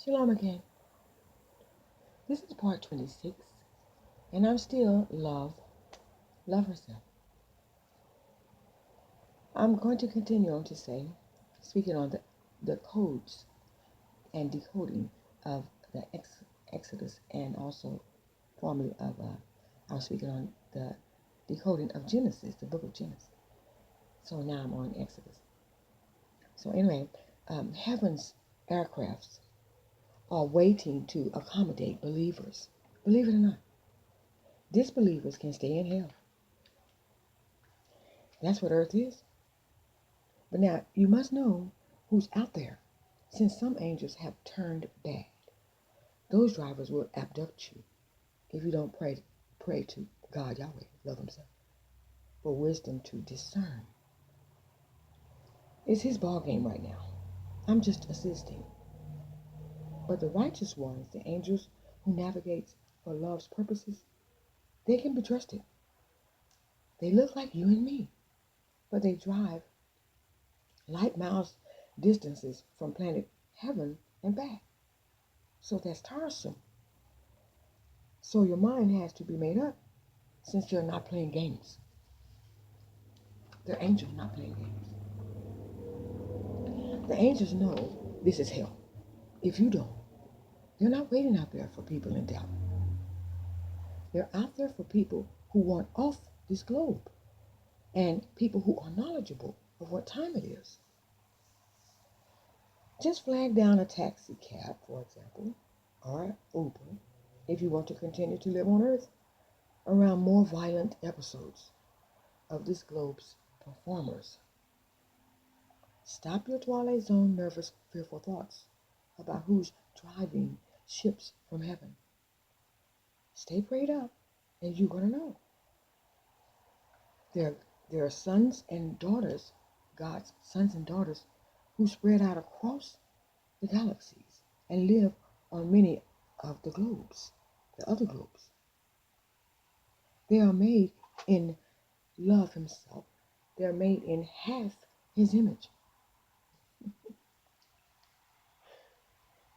Shalom again. This is part 26, and I'm still love herself. I'm going to continue on to say, speaking on the codes and decoding of the Exodus, and also formerly of, I was speaking on the decoding of Genesis, the book of Genesis. So now I'm on Exodus. So anyway, heaven's aircrafts are waiting to accommodate believers. Believe it or not, disbelievers can stay in hell. That's what earth is. But now, you must know who's out there, since some angels have turned bad. Those drivers will abduct you if you don't pray to God, Yahweh, love himself, for wisdom to discern. It's his ball game right now. I'm just assisting. But the righteous ones, the angels who navigate for love's purposes, they can be trusted. They look like you and me, but they drive light miles distances from planet heaven and back. So that's tiresome. So your mind has to be made up, since they're not playing games. They're angels not playing games. The angels know this is hell. If you don't, they're not waiting out there for people in doubt. They're out there for people who want off this globe, and people who are knowledgeable of what time it is. Just flag down a taxi cab, for example, or Uber, if you want to continue to live on Earth around more violent episodes of this globe's performers. Stop your Twilight Zone nervous, fearful thoughts about who's driving ships from heaven. Stay prayed up, and you're going to know. There are sons and daughters, God's sons and daughters, who spread out across the galaxies and live on many of the globes, the other globes. They are made in love himself. They're made in half his image.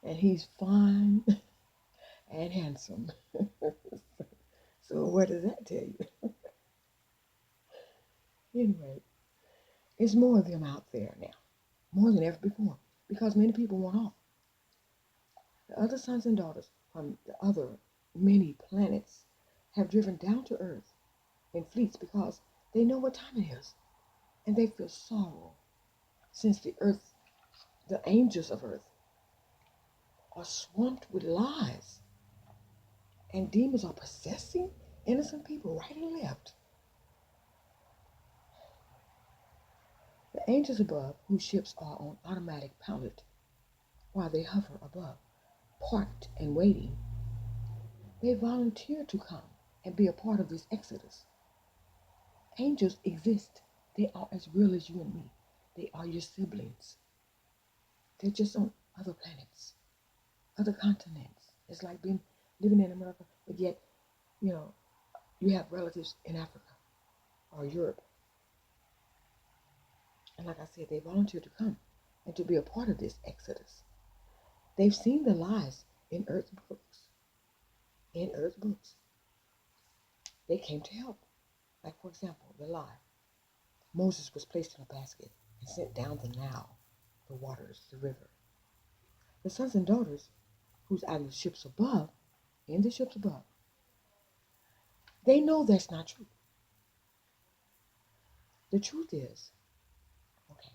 And he's fine and handsome. So what does that tell you? Anyway, it's more of them out there now, more than ever before, because many people want off. The other sons and daughters from the other many planets have driven down to Earth in fleets because they know what time it is, and they feel sorrow since the angels of Earth, are swamped with lies, and demons are possessing innocent people right and left. The angels above, whose ships are on automatic pilot while they hover above, parked and waiting, they volunteer to come and be a part of this exodus. Angels exist. They are as real as you and me. They are your siblings. They're just on other planets, other continents. It's like living in America, but yet, you have relatives in Africa or Europe. And like I said, they volunteer to come and to be a part of this exodus. They've seen the lies in Earth's books. In Earth's books. They came to help. Like, for example, the lie. Moses was placed in a basket and sent down the Nile, the waters, the river. The sons and daughters, who's out in the ships above, they know that's not true. The truth is, okay,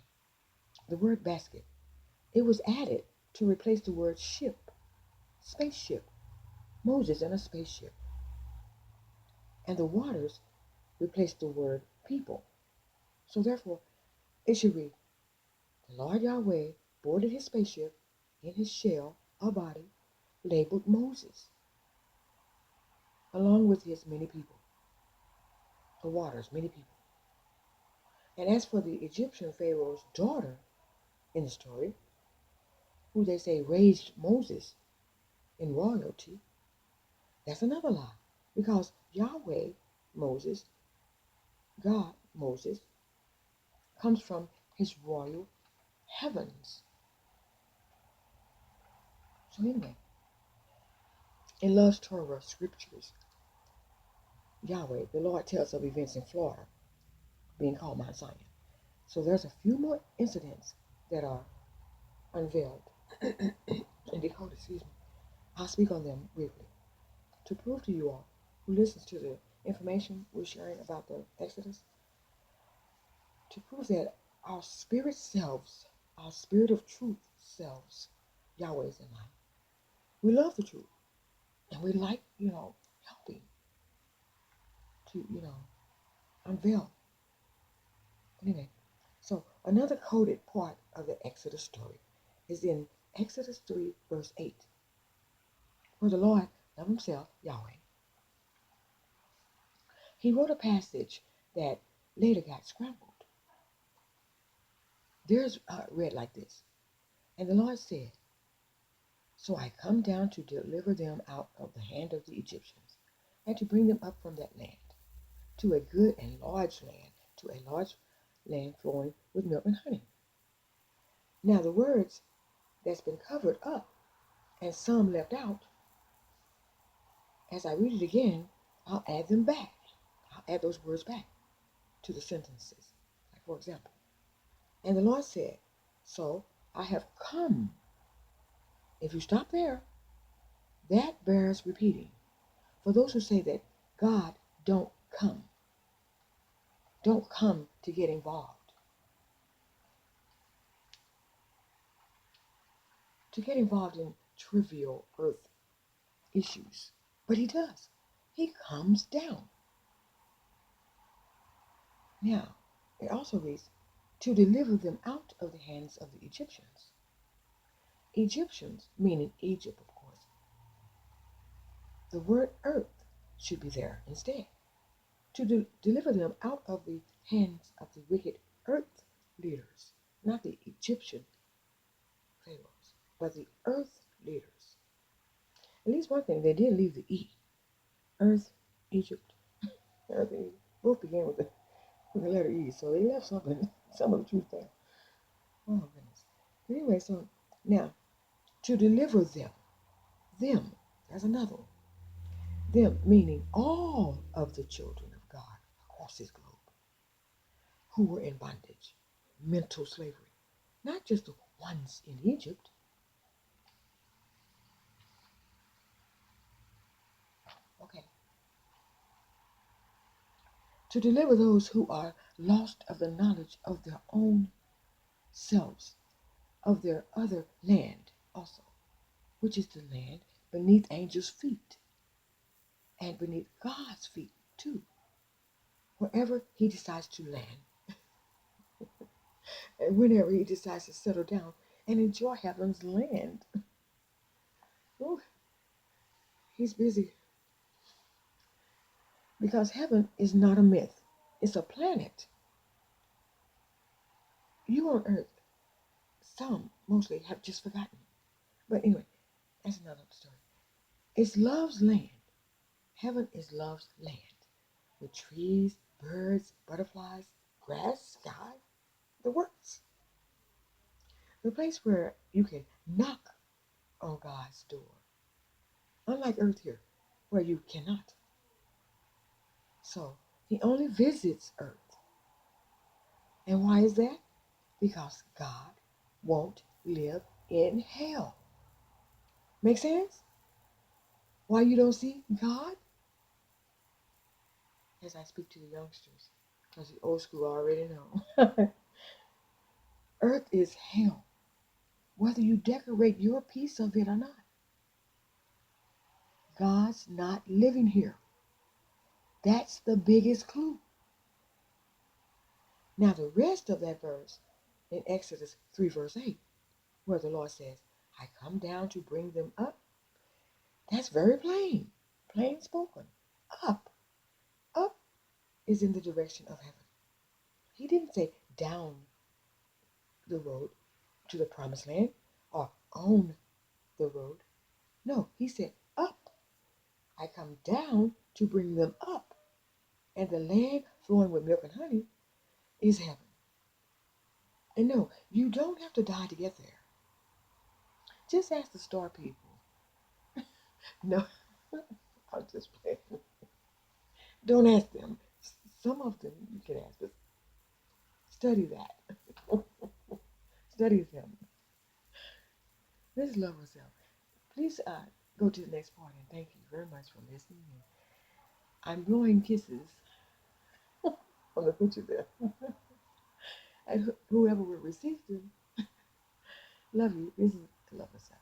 the word basket, it was added to replace the word ship, spaceship. Moses in a spaceship. And the waters replaced the word people. So therefore, it should read, the Lord Yahweh boarded his spaceship in his shell, a body, labeled Moses, along with his many people. The waters, many people. And as for the Egyptian Pharaoh's daughter in the story, who they say raised Moses in royalty, that's another lie. Because Yahweh, Moses, God, Moses, comes from his royal heavens. So anyway, in Love's Torah scriptures, Yahweh, the Lord, tells of events in Florida being called Mount Zion. So there's a few more incidents that are unveiled and decoded, excuse me. I'll speak on them briefly to prove to you all who listens to the information we're sharing about the Exodus, to prove that our spirit selves, our spirit of truth selves, Yahweh is in mind. We love the truth, and we like, helping to, unveil. Anyway, so another coded part of the Exodus story is in Exodus 3, verse 8, where the Lord of himself, Yahweh, he wrote a passage that later got scrambled. There's read like this. And the Lord said, so I come down to deliver them out of the hand of the Egyptians, and to bring them up from that land, to a good and large land, to a large land flowing with milk and honey. Now the words that's been covered up and some left out, as I read it again, I'll add them back. I'll add those words back to the sentences. Like for example, and the Lord said, so I have come. If you stop there, that bears repeating. For those who say that God don't come to get involved, in trivial earth issues. But he does. He comes down. Now, it also reads, to deliver them out of the hands of the Egyptians. Egyptians, meaning Egypt, of course. The word earth should be there instead. To deliver them out of the hands of the wicked earth leaders, not the Egyptian pharaohs, but the earth leaders. At least one thing, they did leave the E. Earth, Egypt, earth and Egypt. Both began with the letter E, so they left something, some of the truth there. Oh goodness. But anyway, so now, to deliver them, there's another one. Them, meaning all of the children of God across this globe who were in bondage, mental slavery. Not just the ones in Egypt. Okay. To deliver those who are lost of the knowledge of their own selves, of their other land also, which is the land beneath angels' feet and beneath God's feet too, wherever he decides to land and whenever he decides to settle down and enjoy heaven's land. Ooh, he's busy. Because heaven is not a myth. It's a planet. You on earth, some mostly have just forgotten. But anyway, that's another story. It's love's land. Heaven is love's land. With trees, birds, butterflies, grass, sky, the works. The place where you can knock on God's door. Unlike earth here, where you cannot. So he only visits earth. And why is that? Because God won't live in hell. Make sense? Why you don't see God? As I speak to the youngsters, because the old school already know. Earth is hell, whether you decorate your piece of it or not. God's not living here. That's the biggest clue. Now the rest of that verse in Exodus 3 verse 8, where the Lord says, I come down to bring them up. That's very plain spoken. Up. Up is in the direction of heaven. He didn't say down the road to the promised land or on the road. No, he said up. I come down to bring them up. And the land flowing with milk and honey is heaven. And no, you don't have to die to get there. Just ask the star people No, I'm just playing. Don't ask them. Some of them you can ask, but study that. Study them. Let's love ourselves. Please go to the next part and thank you very much for listening. And I'm blowing kisses on the picture there. And whoever will receive them, love you. This is to love ourselves.